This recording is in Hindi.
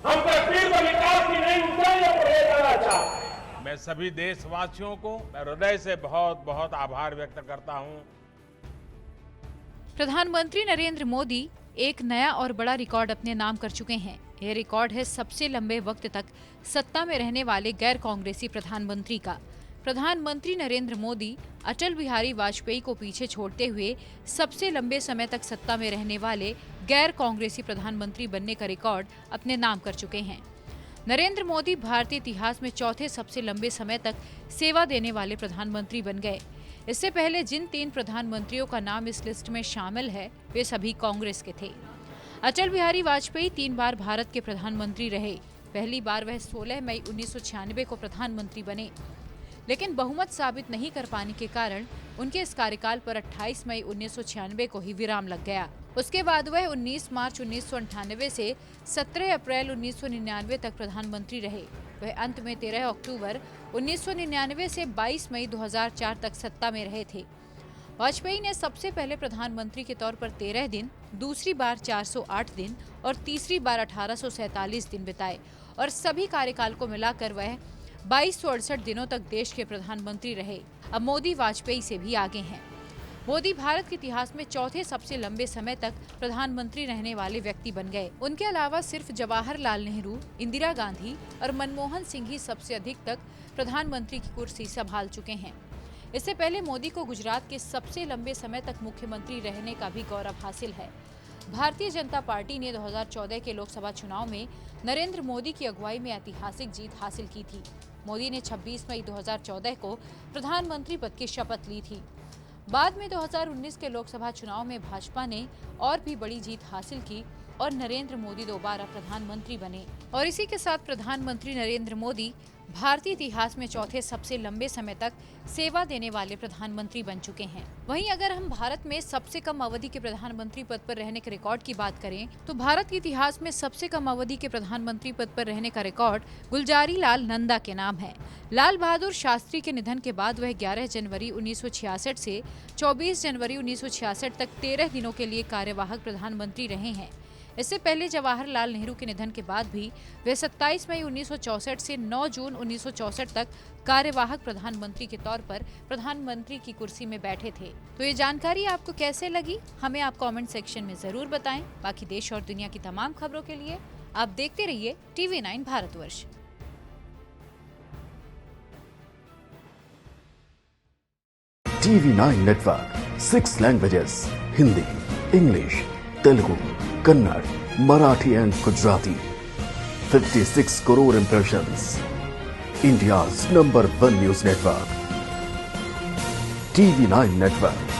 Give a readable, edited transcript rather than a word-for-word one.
हम कश्मीर में विकास की नई ऊंचाइयों पर ले जाना चाहते हैं। मैं सभी देशवासियों को मैं हृदय से बहुत बहुत आभार व्यक्त करता हूं। प्रधानमंत्री नरेंद्र मोदी एक नया और बड़ा रिकॉर्ड अपने नाम कर चुके हैं। यह रिकॉर्ड है सबसे लंबे वक्त तक सत्ता में रहने वाले गैर कांग्रेसी प्रधानमंत्री का। प्रधानमंत्री नरेंद्र मोदी अटल बिहारी वाजपेयी को पीछे छोड़ते हुए सबसे लंबे समय तक सत्ता में रहने वाले गैर कांग्रेसी प्रधानमंत्री बनने का रिकॉर्ड अपने नाम कर चुके हैं। नरेंद्र मोदी भारतीय इतिहास में चौथे सबसे लंबे समय तक सेवा देने वाले प्रधानमंत्री बन गए। इससे पहले जिन 3 प्रधानमंत्रियों का नाम इस लिस्ट में शामिल है वे सभी कांग्रेस के थे। अटल बिहारी वाजपेयी 3 बार भारत के प्रधानमंत्री रहे। पहली बार वह 16 मई 1996 को प्रधानमंत्री बने, लेकिन बहुमत साबित नहीं कर पाने के कारण उनके इस कार्यकाल पर 28 मई 1996 को ही विराम लग गया। उसके बाद वह 19 मार्च 1998 से 17 अप्रैल 1999 तक प्रधानमंत्री रहे। वह अंत में 13 अक्टूबर 1999 से 22 मई 2004 तक सत्ता में रहे थे। वाजपेयी ने सबसे पहले प्रधानमंत्री के तौर पर 13 दिन, दूसरी बार 408 दिन और तीसरी बार 1847 दिन बिताए और सभी कार्यकाल को मिलाकर वह 2268 दिनों तक देश के प्रधानमंत्री रहे। अब मोदी वाजपेयी से भी आगे हैं। मोदी भारत के इतिहास में चौथे सबसे लंबे समय तक प्रधानमंत्री रहने वाले व्यक्ति बन गए। उनके अलावा सिर्फ जवाहरलाल नेहरू, इंदिरा गांधी और मनमोहन सिंह ही सबसे अधिक तक प्रधानमंत्री की कुर्सी संभाल चुके हैं। इससे पहले मोदी को गुजरात के सबसे लंबे समय तक मुख्यमंत्री रहने का भी गौरव हासिल है। भारतीय जनता पार्टी ने 2014 के लोकसभा चुनाव में नरेंद्र मोदी की अगुवाई में ऐतिहासिक जीत हासिल की थी। मोदी ने 26 मई 2014 को प्रधानमंत्री पद की शपथ ली थी। बाद में 2019 के लोकसभा चुनाव में भाजपा ने और भी बड़ी जीत हासिल की और नरेंद्र मोदी दोबारा प्रधानमंत्री बने। और इसी के साथ प्रधानमंत्री नरेंद्र मोदी भारतीय इतिहास में चौथे सबसे लंबे समय तक सेवा देने वाले प्रधानमंत्री बन चुके हैं। वहीं अगर हम भारत में सबसे कम अवधि के प्रधानमंत्री पद पर रहने के रिकॉर्ड की बात करें तो भारत के इतिहास में सबसे कम अवधि के प्रधानमंत्री पद पर रहने का रिकॉर्ड गुलजारी लाल नंदा के नाम है। लाल बहादुर शास्त्री के निधन के बाद वह 11 जनवरी 1966 से 24 जनवरी 1966 तक 13 दिनों के लिए कार्यवाहक प्रधानमंत्री रहे हैं। इससे पहले जवाहरलाल नेहरू के निधन के बाद भी वे 27 मई 1964 से 9 जून 1964 तक कार्यवाहक प्रधानमंत्री के तौर पर प्रधानमंत्री की कुर्सी में बैठे थे। तो ये जानकारी आपको कैसे लगी, हमें आप कमेंट सेक्शन में जरूर बताएं। बाकी देश और दुनिया की तमाम खबरों के लिए आप देखते रहिए TV9 Bharatvarsh. TV9 network 6 languages Hindi, English, Telugu, Kannada, Marathi and Gujarati. 56 crore impressions. India's #1 news network. TV9 network.